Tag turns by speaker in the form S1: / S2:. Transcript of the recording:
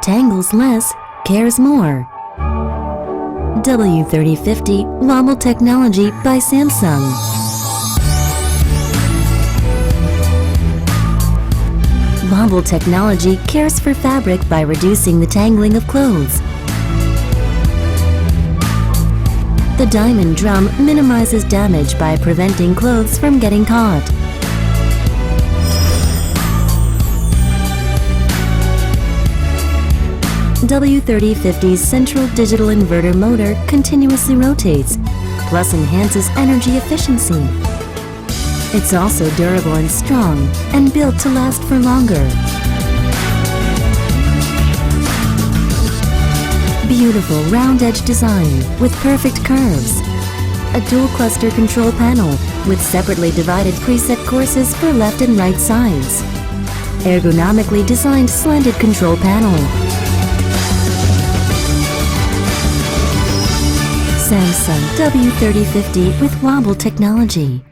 S1: Tangles less, cares more. W3050 Wobble Technology by Samsung. Wobble technology cares for fabric by reducing the tangling of clothes. The diamond drum minimizes damage by preventing clothes from getting caught. W3050's central digital inverter motor continuously rotates, plus enhances energy efficiency. It's also durable and strong, and built to last for longer. Beautiful round edge design with perfect curves. A dual cluster control panel with separately divided preset courses for left and right sides. Ergonomically designed slanted control panel. Samsung W3050 with Wobble technology.